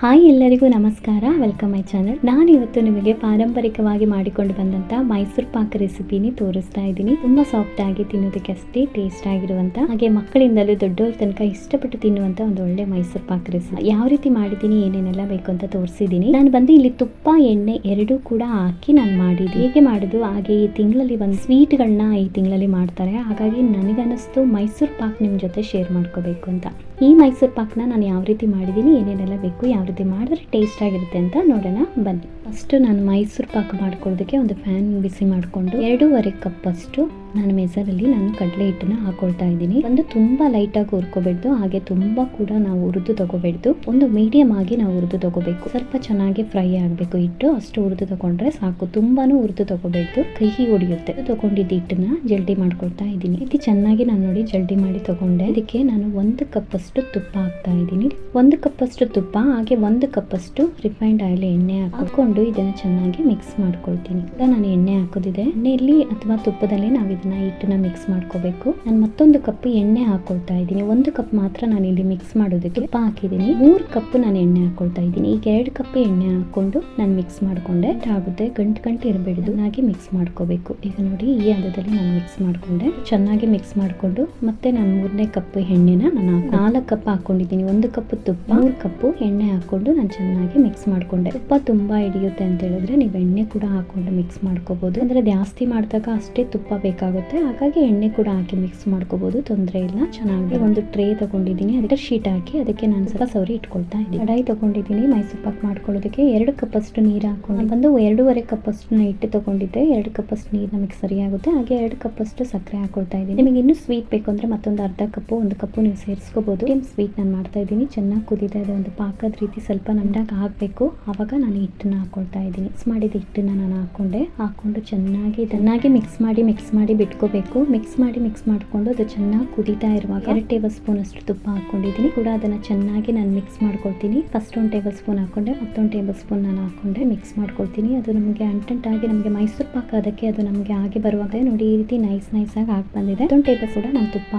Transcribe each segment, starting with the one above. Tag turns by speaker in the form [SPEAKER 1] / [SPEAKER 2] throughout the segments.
[SPEAKER 1] Hi ಎಲ್ಲರಿಗೂ ನಮಸ್ಕಾರ, welcome my channel. ನಾನು ಇವತ್ತು ನಿಮಗೆ ಪಾರಂಪರಿಕವಾಗಿ ಮಾಡಿಕೊಂಡು ಬಂದಂತ ಮೈಸೂರು ಪಾಕ್ ರೆಸಿಪಿನಿ ತೋರಿಸ್ತಾ ಇದ್ದೀನಿ. ತುಂಬಾ ಸಾಫ್ಟ್ ಆಗಿ ತಿನ್ನೋದಕ್ಕೆ ಅಷ್ಟೇ ಟೇಸ್ಟ್ ಆಗಿರುವಂತ, ಹಾಗೆ ಮಕ್ಕಳಿಂದಲೂ ದೊಡ್ಡವ್ರ ತನಕ ಇಷ್ಟಪಟ್ಟು ತಿನ್ನುವಂತ ಒಂದು ಒಳ್ಳೆ ಮೈಸೂರು ಪಾಕ್ ರೆಸಿಪಿ. ಯಾವ ರೀತಿ ಮಾಡಿದ್ದೀನಿ, ಏನೇನೆಲ್ಲ ಬೇಕು ಅಂತ ತೋರಿಸಿದ್ದೀನಿ. ನಾನು ಬಂದು ಇಲ್ಲಿ ತುಪ್ಪ ಎಣ್ಣೆ ಎರಡೂ ಕೂಡ ಹಾಕಿ ನಾನು ಮಾಡಿದ್ದೀನಿ. ಹೇಗೆ ಮಾಡೋದು, ಹಾಗೆ ಈ ತಿಂಗಳಲ್ಲಿ ಒಂದು ಸ್ವೀಟ್ಗಳನ್ನ ಈ ತಿಂಗಳಲ್ಲಿ ಮಾಡ್ತಾರೆ. ಹಾಗಾಗಿ ನನಗನ್ನಿಸ್ತು ಮೈಸೂರು ಪಾಕ್ ನಿಮ್ಮ ಜೊತೆ ಶೇರ್ ಮಾಡ್ಕೋಬೇಕು ಅಂತ. ಈ ಮೈಸೂರು ಪಾಕ್ನ ನಾನು ಯಾವ ರೀತಿ ಮಾಡಿದ್ದೀನಿ, ಏನೇನೆಲ್ಲ ಬೇಕು, ಯಾವ ರೀತಿ ಮಾಡಿದ್ರೆ ಟೇಸ್ಟ್ ಆಗಿರುತ್ತೆ ಅಂತ ನೋಡೋಣ ಬನ್ನಿ. ಫಸ್ಟ್ ನಾನು ಮೈಸೂರು ಪಾಕ್ ಮಾಡ್ಕೊಳ್ಳೋದಕ್ಕೆ ಒಂದು ಫ್ಯಾನ್ ಬಿಸಿ ಮಾಡಿಕೊಂಡು 2.5 ಕಪ್ ಅಷ್ಟು ನಾನು ಮೆಸರಲ್ಲಿ ನಾನು ಕಡಲೆ ಹಿಟ್ಟನ್ನ ಹಾಕೊಳ್ತಾ ಇದ್ದೀನಿ. ಒಂದು ತುಂಬಾ ಲೈಟ್ ಆಗಿ ಹುರ್ಕೋಬೇಡ್ದು, ಹಾಗೆ ತುಂಬಾ ಕೂಡ ನಾವು ಹುರಿದು ತಗೋಬೇಡ್ದು. ಒಂದು ಮೀಡಿಯಂ ಆಗಿ ನಾವು ಹುರಿದು ತಗೋಬೇಕು. ಸ್ವಲ್ಪ ಚೆನ್ನಾಗಿ ಫ್ರೈ ಆಗಬೇಕು ಹಿಟ್ಟು, ಅಷ್ಟು ಹುರಿದು ತಗೊಂಡ್ರೆ ಸಾಕು. ತುಂಬಾನು ಹುರಿದು ತಗೋಬೇಡ್ದು, ಕಹಿ ಹೊಡಿಯುತ್ತೆ. ತಗೊಂಡಿದ್ದ ಹಿಟ್ಟನ್ನ ಜಲ್ದಿ ಮಾಡ್ಕೊಳ್ತಾ ಇದ್ದೀನಿ. ಇದು ಚೆನ್ನಾಗಿ ನಾನು ನೋಡಿ ಜಲ್ದಿ ಮಾಡಿ ತಗೊಂಡೆ. ಇದಕ್ಕೆ ನಾನು 1 ಕಪ್ ಅಷ್ಟು ತುಪ್ಪ ಹಾಕ್ತಾ ಇದ್ದೀನಿ. 1 ಕಪ್ ಅಷ್ಟು ತುಪ್ಪ, ಹಾಗೆ 1 ಕಪ್ ಅಷ್ಟು ರಿಫೈನ್ಡ್ ಆಯಿಲ್ ಎಣ್ಣೆ ಹಾಕೊಂಡು ಇದನ್ನ ಚೆನ್ನಾಗಿ ಮಿಕ್ಸ್ ಮಾಡ್ಕೊಳ್ತೀನಿ. ಈಗ ನಾನು ಎಣ್ಣೆ ಹಾಕೋದಿದೆ, ಎಣ್ಣೆಯಲ್ಲಿ ಅಥವಾ ತುಪ್ಪದಲ್ಲಿ ನಾವು ಇದನ್ನ ಹಿಟ್ಟನ್ನ ಮಿಕ್ಸ್ ಮಾಡ್ಕೋಬೇಕು. ನಾನು ಮತ್ತೊಂದು ಕಪ್ ಎಣ್ಣೆ ಹಾಕೊಳ್ತಾ ಇದ್ದೀನಿ. 1 ಕಪ್ ಮಾತ್ರ ನಾನು ಇಲ್ಲಿ ಮಿಕ್ಸ್ ಮಾಡೋದಕ್ಕೆ ತುಪ್ಪ ಹಾಕಿದ್ದೀನಿ. 3 ಕಪ್ ನಾನು ಎಣ್ಣೆ ಹಾಕೊಳ್ತಾ ಇದ್ದೀನಿ. ಈಗ 2 ಕಪ್ ಎಣ್ಣೆ ಹಾಕೊಂಡು ನಾನು ಮಿಕ್ಸ್ ಮಾಡ್ಕೊಂಡೆ. ಆಗುತ್ತೆ, ಗಂಟು ಇರಬೇಡಿ, ಚೆನ್ನಾಗಿ ಮಿಕ್ಸ್ ಮಾಡ್ಕೋಬೇಕು. ಈಗ ನೋಡಿ ಈ ಹದದಲ್ಲಿ ನಾನು ಮಿಕ್ಸ್ ಮಾಡ್ಕೊಂಡೆ. ಚೆನ್ನಾಗಿ ಮಿಕ್ಸ್ ಮಾಡ್ಕೊಂಡು ಮತ್ತೆ ನಾನು 3ನೇ ಕಪ್ ಎಣ್ಣೆನ ನಾನು 4 ಕಪ್ ಹಾಕೊಂಡಿದ್ದೀನಿ. 1 ಕಪ್ ತುಪ್ಪ, 3 ಕಪ್ ಎಣ್ಣೆ ಹಾಕೊಂಡು ನಾನು ಚೆನ್ನಾಗಿ ಮಿಕ್ಸ್ ಮಾಡ್ಕೊಂಡೆ. ತುಪ್ಪ ತುಂಬಾ ಹಿಡಿಯುತ್ತೆ ಅಂತ ಹೇಳಿದ್ರೆ ನೀವು ಎಣ್ಣೆ ಕೂಡ ಹಾಕೊಂಡು ಮಿಕ್ಸ್ ಮಾಡ್ಕೋಬಹುದು. ಅಂದ್ರೆ ಜಾಸ್ತಿ ಮಾಡಿದಾಗ ಅಷ್ಟೇ ತುಪ್ಪ ಬೇಕಾಗುತ್ತೆ, ಹಾಗಾಗಿ ಎಣ್ಣೆ ಕೂಡ ಹಾಕಿ ಮಿಕ್ಸ್ ಮಾಡ್ಕೋಬಹುದು, ತೊಂದರೆ ಇಲ್ಲ. ಚೆನ್ನಾಗಿ ಒಂದು ಟ್ರೇ ತಗೊಂಡಿದ್ದೀನಿ, ಅದಕ್ಕೆ ಶೀಟ್ ಹಾಕಿ ಅದಕ್ಕೆ ನಾನು ಸ್ವಲ್ಪ ಸವರಿ ಇಟ್ಕೊಳ್ತಾ ಇದ್ದೀನಿ. ಕಡಾಯಿ ತಗೊಂಡಿದ್ದೀನಿ ಮೈಸೂರು ಪಾಕ್ ಮಾಡ್ಕೊಳ್ಳೋದಕ್ಕೆ. 2 ಕಪ್ ಅಷ್ಟು ನೀರು ಹಾಕೊಂಡು ಬಂದು 2.5 ಕಪ್ ಅಷ್ಟು ಹಿಟ್ಟು ತಗೊಂಡಿದ್ದೆ. 2 ಕಪ್ ಅಷ್ಟು ನೀರು ನಮಗೆ ಸರಿ ಆಗುತ್ತೆ. ಹಾಗೆ 2 ಕಪ್ ಅಷ್ಟು ಸಕ್ಕರೆ ಹಾಕೊಳ್ತಾ ಇದ್ದೀನಿ. ನಿಮಗೆ ಇನ್ನೂ ಸ್ವೀಟ್ ಬೇಕು ಅಂದ್ರೆ ಮತ್ತೊಂದು ಅರ್ಧ ಕಪ್ 1 ಕಪ್ ನೀವು ಸೇರಿಸ್ಕೋಬಹುದು. ಸ್ವೀಟ್ ನಾನು ಮಾಡ್ತಾ ಇದ್ದೀನಿ. ಚೆನ್ನಾಗಿ ಕುದೀತಾ ಇದೆ, ಒಂದು ಪಾಕದ ರೀತಿ ಸ್ವಲ್ಪ ನಂಡಾಗ ಹಾಕಬೇಕು. ಆವಾಗ ನಾನು ಹಿಟ್ಟನ್ನ ಹಾಕೊಳ್ತಾ ಇದ್ದೀನಿ. ಮಿಕ್ಸ್ ಮಾಡಿದ ಹಿಟ್ಟನ್ನ ನಾನು ಹಾಕೊಂಡು ಚೆನ್ನಾಗಿ ಮಿಕ್ಸ್ ಮಾಡಿ ಬಿಟ್ಕೋಬೇಕು. ಮಿಕ್ಸ್ ಮಾಡ್ಕೊಂಡು ಅದು ಚೆನ್ನಾಗಿ ಕುದೀತಾ ಇರುವಾಗ 2 ಟೇಬಲ್ ಸ್ಪೂನ್ ಅಷ್ಟು ತುಪ್ಪ ಹಾಕೊಂಡಿದ್ದೀನಿ ಕೂಡ. ಅದನ್ನ ಚೆನ್ನಾಗಿ ನಾನು ಮಿಕ್ಸ್ ಮಾಡ್ಕೊಳ್ತೀನಿ. ಫಸ್ಟ್ 1 ಟೇಬಲ್ ಸ್ಪೂನ್ ಹಾಕೊಂಡೆ, ಮತ್ತೊಂದು ಟೇಬಲ್ ಸ್ಪೂನ್ ನಾನು ಹಾಕೊಂಡೆ ಮಿಕ್ಸ್ ಮಾಡ್ಕೊಳ್ತೀನಿ. ಅದು ನಮಗೆ ಅಂಟಂಟಾಗಿ ನಮಗೆ ಮೈಸೂರು ಪಾಕ್ ಅದಕ್ಕೆ ಅದು ನಮಗೆ ಹಾಗೆ ಬರುವಾಗ ನೋಡಿ ಈ ರೀತಿ ನೈಸ್ ಆಗಿ ಹಾಕಿ ಬಂದಿದೆ. 1 ಟೇಬಲ್ ಕೂಡ ನಾನು ತುಪ್ಪ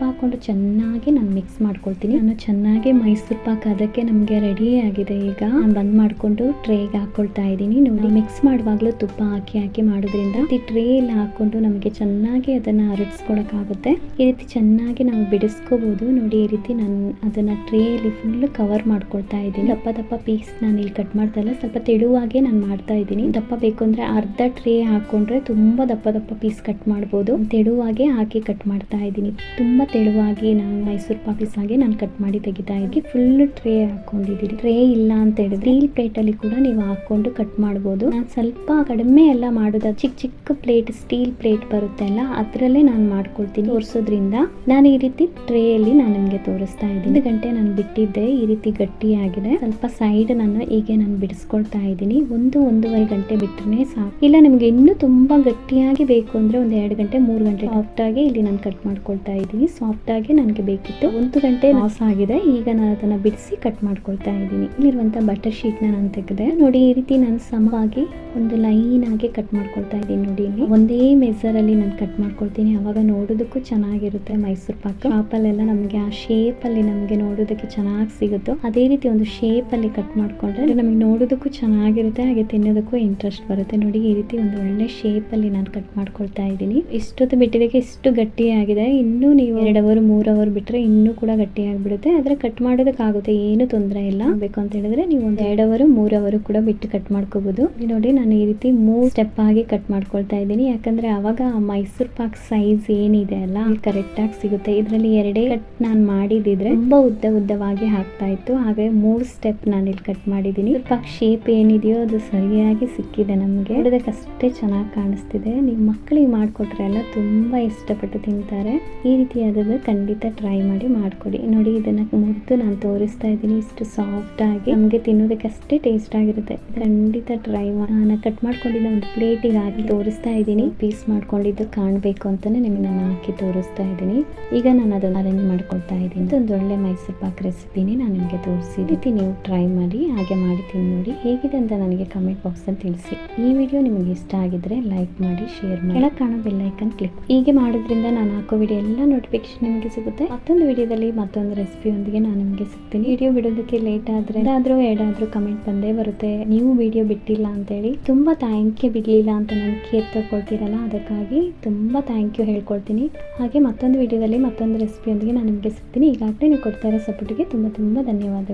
[SPEAKER 1] ಹಾಕೊಂಡು ಚೆನ್ನಾಗಿ ನಾನು ಮಿಕ್ಸ್ ಮಾಡ್ಕೊಳ್ತೀನಿ. ನಾನು ಚೆನ್ನಾಗಿ ಮೈಸೂರು ಪಾಕ್ ಅದಕ್ಕೆ ನಮಗೆ ರೆಡಿ ಆಗಿದೆ. ಈಗ ನಾನು ಬಂದ್ ಮಾಡ್ಕೊಂಡು ಟ್ರೇಗೆ ಹಾಕೊಳ್ತಾ ಇದ್ದೀನಿ. ನೋಡಿ ಮಿಕ್ಸ್ ಮಾಡುವಾಗಲೂ ತುಪ್ಪ ಹಾಕಿ ಮಾಡೋದ್ರಿಂದ ಈ ಟ್ರೇ ಅಲ್ಲಿ ಹಾಕೊಂಡು ನಮಗೆ ಚೆನ್ನಾಗಿ ಅದನ್ನ ಹರಡಿಸ್ಕೊಳಕ್ಕಾಗುತ್ತೆ. ಈ ರೀತಿ ಚೆನ್ನಾಗಿ ನಾವು ಬಿಡಿಸ್ಕೋಬಹುದು. ನೋಡಿ ಈ ರೀತಿ ನಾನು ಅದನ್ನ ಟ್ರೇ ಅಲ್ಲಿ ಫುಲ್ ಕವರ್ ಮಾಡ್ಕೊಳ್ತಾ ಇದ್ದೀನಿ. ದಪ್ಪ ಪೀಸ್ ನಾನು ಇಲ್ಲಿ ಕಟ್ ಮಾಡ್ತಾ ಇಲ್ಲ, ಸ್ವಲ್ಪ ತೆಳುವಾಗೆ ನಾನು ಮಾಡ್ತಾ ಇದ್ದೀನಿ. ದಪ್ಪ ಬೇಕು ಅಂದ್ರೆ ಅರ್ಧ ಟ್ರೇ ಹಾಕೊಂಡ್ರೆ ತುಂಬಾ ದಪ್ಪ ಪೀಸ್ ಕಟ್ ಮಾಡಬಹುದು. ತೆಳುವಾಗೆ ಹಾಕಿ ಕಟ್ ಮಾಡ್ತಾ ಇದ್ದೀನಿ. ತುಂಬಾ ತೆಳುವಾಗಿ ನಾನು ಮೈಸೂರು ಪಾಕ್ ಪೀಸ್ ಆಗಿ ನಾನು ಕಟ್ ಮಾಡಿ ತೆಗಿತಾ ಇದ್ದೀನಿ. ಫುಲ್ ಟ್ರೇ ಹಾಕೊಂಡಿದ್ದೀನಿ. ಟ್ರೇ ಇಲ್ಲ ಅಂತ ಹೇಳಿದ್ರೆ ಸ್ಟೀಲ್ ಪ್ಲೇಟ್ ಅಲ್ಲಿ ಕೂಡ ನೀವು ಹಾಕೊಂಡು ಕಟ್ ಮಾಡಬಹುದು. ನಾನು ಸ್ವಲ್ಪ ಕಡಿಮೆ ಎಲ್ಲ ಮಾಡೋದು, ಚಿಕ್ಕ ಪ್ಲೇಟ್ ಸ್ಟೀಲ್ ಪ್ಲೇಟ್ ಬರುತ್ತೆ ಅಲ್ಲ, ಅದ್ರಲ್ಲೇ ನಾನು ಮಾಡ್ಕೊಳ್ತೀನಿ. ತೋರಿಸೋದ್ರಿಂದ ನಾನು ಈ ರೀತಿ ಟ್ರೇ ಅಲ್ಲಿ ನಾನು ನಿಮಗೆ ತೋರಿಸ್ತಾ ಇದ್ದೀನಿ. 1 ಗಂಟೆ ನಾನು ಬಿಟ್ಟಿದ್ದೆ, ಈ ರೀತಿ ಗಟ್ಟಿ ಆಗಿದೆ. ಸ್ವಲ್ಪ ಸೈಡ್ ಹೀಗೆ ನಾನು ಬಿಡಿಸ್ಕೊಳ್ತಾ ಇದ್ದೀನಿ. 1-1.5 ಗಂಟೆ ಬಿಟ್ರೆ ಸಾಕು. ಇಲ್ಲ ನಿಮ್ಗೆ ಇನ್ನೂ ತುಂಬಾ ಗಟ್ಟಿಯಾಗಿ ಬೇಕು ಅಂದ್ರೆ 1-2 ಗಂಟೆ 3 ಗಂಟೆ ಸಾಫ್ಟ್ ಆಗಿ ಇಲ್ಲಿ ನಾನು ಕಟ್ ಮಾಡ್ಕೊಳ್ತಾ ಇದ್ದೀನಿ. ಸಾಫ್ಟ್ ಆಗಿ ನನಗೆ ಬೇಕಿತ್ತು. 1 ಗಂಟೆ ಲಾಸ್ ಆಗಿದೆ. ಈಗ ನಾನು ಅದನ್ನ ಬಿಡಿಸಿ ಕಟ್ ಮಾಡ್ಕೊಳ್ತಾ ಇದ್ದೀನಿ. ಇಲ್ಲಿರುವಂತ ಬಟರ್ ಶೀಟ್ ನ ನಾನು ತೆಗೆದೆ. ನೋಡಿ ಈ ರೀತಿ ನಾನು ಸಮವಾಗಿ ಒಂದು ಲೈನ್ ಆಗಿ ಕಟ್ ಮಾಡ್ಕೊಳ್ತಾ ಇದ್ದೀನಿ. ನೋಡಿ ಇಲ್ಲಿ ಒಂದೇ ಮೆಜರ್ ಅಲ್ಲಿ ನಾನು ಕಟ್ ಮಾಡ್ಕೊಳ್ತೀನಿ. ಅವಾಗ ನೋಡೋದಕ್ಕೂ ಚೆನ್ನಾಗಿರುತ್ತೆ. ಮೈಸೂರು ಪಾಕ್ ಶಾಪಲ್ಲೆಲ್ಲ ನಮಗೆ ಆ ಶೇಪ್ ಅಲ್ಲಿ ನಮಗೆ ನೋಡೋದಕ್ಕೆ ಚೆನ್ನಾಗಿ ಸಿಗುತ್ತೋ ಅದೇ ರೀತಿ ಒಂದು ಶೇಪ್ ಅಲ್ಲಿ ಕಟ್ ಮಾಡ್ಕೊಂಡ್ರೆ ನಮಗೆ ನೋಡೋದಕ್ಕೂ ಚೆನ್ನಾಗಿರುತ್ತೆ, ಹಾಗೆ ತಿನ್ನೋದಕ್ಕೂ ಇಂಟ್ರೆಸ್ಟ್ ಬರುತ್ತೆ. ನೋಡಿ ಈ ರೀತಿ ಒಂದು ಒಳ್ಳೆ ಶೇಪ್ ಅಲ್ಲಿ ನಾನು ಕಟ್ ಮಾಡ್ಕೊಳ್ತಾ ಇದ್ದೀನಿ. ಇಷ್ಟೊತ್ತು ಬಿಟ್ಟಿದ್ದಕ್ಕೆ ಇಷ್ಟು ಗಟ್ಟಿ ಆಗಿದೆ. ಇನ್ನೂ ನೀವು 2 ಅವರ್ 3 ಅವರ್ ಬಿಟ್ರೆ ಇನ್ನೂ ಕೂಡ ಗಟ್ಟಿ ಆಗಿಬಿಡುತ್ತೆ. ಆದ್ರೆ ಕಟ್ ಮಾಡೋದಕ್ಕಾಗುತ್ತೆ, ಏನು ತೊಂದರೆ ಇಲ್ಲ. ಬೇಕು ಅಂತ ಹೇಳಿದ್ರೆ ನೀವು ಒಂದು 2 ಅವರ್ 3 ಅವರ್ ಕೂಡ ಬಿಟ್ಟು ಕಟ್ ಮಾಡ್ಕೋಬಹುದು. ನೋಡಿ ನಾನು ಈ ರೀತಿ 3 ಸ್ಟೆಪ್ ಆಗಿ ಕಟ್ ಮಾಡ್ಕೊಳ್ತಾ ಇದ್ದೀನಿ. ಯಾಕಂದ್ರೆ ಅವಾಗ ಮೈಸೂರು ಪಾಕ್ ಸೈಜ್ ಏನಿದೆ ಅಲ್ಲ ಕರೆಕ್ಟ್ ಆಗಿ ಸಿಗುತ್ತೆ. ಇದರಲ್ಲಿ 2 ಕಟ್ ನಾನು ಮಾಡಿದಿದ್ರೆ ತುಂಬಾ ಉದ್ದವಾಗಿ ಹಾಕ್ತಾ ಇತ್ತು. ಹಾಗೆ 3 ಸ್ಟೆಪ್ ನಾನು ಇಲ್ಲಿ ಕಟ್ ಮಾಡಿದ್ದೀನಿ. ಪಾಕ್ ಶೇಪ್ ಏನಿದೆಯೋ ಅದು ಸರಿಯಾಗಿ ಸಿಕ್ಕಿದೆ. ನಮಗೆ ನೋಡೋದಕ್ಕಷ್ಟೇ ಚೆನ್ನಾಗಿ ಕಾಣಿಸ್ತಿದೆ. ನೀವು ಮಕ್ಕಳಿಗೆ ಮಾಡ್ಕೊಟ್ರೆ ಎಲ್ಲ ತುಂಬಾ ಇಷ್ಟಪಟ್ಟು ತಿಂತಾರೆ. ಈ ರೀತಿ ಆದ್ರೆ ಖಂಡಿತ ಟ್ರೈ ಮಾಡಿ ಮಾಡ್ಕೊಡಿ. ನೋಡಿ ಇದನ್ನ ಮುರಿದು ನಾನು ತೋರಿಸ್ತಾ ಇದ್ದೀನಿ. ಇಷ್ಟು ಸಾಫ್ಟ್ ಆಗಿ ನಮಗೆ ತಿನ್ನೋದಕ್ಕೆ ಅಷ್ಟೇ ಟೇಸ್ಟ್ ಆಗಿರುತ್ತೆ. ಖಂಡಿತ ಟ್ರೈ ಮಾಡಿ. ನಾನು ಕಟ್ ಮಾಡ್ಕೊಂಡಿದ್ದ ಒಂದು ಪ್ಲೇಟಿಗೆ ಹಾಕಿ ತೋರಿಸ್ತಾ ಇದ್ದೀನಿ. ಪೀಸ್ ಮಾಡ್ಕೊಂಡಿದ್ದು ಕಾಣಬೇಕು ಅಂತಾನೆ ನಿಮಗೆ ನಾನು ಹಾಕಿ ತೋರಿಸ್ತಾ ಇದ್ದೀನಿ. ಈಗ ನಾನು ಅದನ್ನ ಅರೇಂಜ್ ಮಾಡ್ಕೊಳ್ತೀನಿ. ಮಾಡ್ತಾ ಇದ್ದೀನಿ. ಒಂದು ಒಳ್ಳೆ ಮೈಸೂರು ಪಾಕ್ ರೆಸಿಪಿನೇ ನಾನು ನಿಮಗೆ ತೋರಿಸಿದ್ದೀನಿ. ನೀವು ಟ್ರೈ ಮಾಡಿ, ಹಾಗೆ ಮಾಡಿ ತಿಂದು ನೋಡಿ ಹೇಗಿದೆ ಅಂತ ನನಗೆ ಕಮೆಂಟ್ ಬಾಕ್ಸ್ ಅಲ್ಲಿ ತಿಳಿಸಿ. ಈ ವಿಡಿಯೋ ನಿಮಗೆ ಇಷ್ಟ ಆಗಿದ್ರೆ ಲೈಕ್ ಮಾಡಿ, ಶೇರ್ ಮಾಡಿ, ಕೆಳಗೆ ಕಾಣೋ ಬೆಲ್ ಐಕನ್ ಕ್ಲಿಕ್. ಹೀಗೆ ಮಾಡೋದ್ರಿಂದ ನಾನು ಹಾಕೋ ವಿಡಿಯೋ ಎಲ್ಲ ನೋಟಿಫಿಕೇಶನ್ ನಿಮಗೆ ಸಿಗುತ್ತೆ. ಮತ್ತೊಂದು ವಿಡಿಯೋದಲ್ಲಿ ಮತ್ತೊಂದು ರೆಸಿಪಿಯೊಂದಿಗೆ ನಾನು ನಿಮಗೆ ಸಿಗ್ತೀನಿ. ವಿಡಿಯೋ ಬಿಡೋದಕ್ಕೆ ಲೇಟ್ ಆದ್ರೆ ಎರಡಾದ್ರೂ ಕಮೆಂಟ್ ಬಂದೇ ಬರುತ್ತೆ, ನೀವು ವಿಡಿಯೋ ಬಿಟ್ಟಿಲ್ಲ ಅಂತೇಳಿ. ತುಂಬಾ ಥ್ಯಾಂಕ್ ಯು, ಬಿಡ್ಲಿಲ್ಲ ಅಂತ ನಾನು ಕೇರ್ ತಗೊಳ್ತೀರಲ್ಲ, ಅದಕ್ಕಾಗಿ ತುಂಬಾ ಥ್ಯಾಂಕ್ ಯು ಹೇಳ್ಕೊಳ್ತೀನಿ. ಹಾಗೆ ಮತ್ತೊಂದು ವಿಡಿಯೋದಲ್ಲಿ ಮತ್ತೊಂದು ರೆಸಿಪಿಯೊಂದಿಗೆ ನಾನು ನಿಮಗೆ ಸಿಗ್ತೀನಿ. ಈಗಾಗಲೇ ನೀವು ಕೊಡ್ತಾ ಇರೋ ಸಪೋರ್ಟಿಗೆ ತುಂಬ ಧನ್ಯವಾದಗಳು.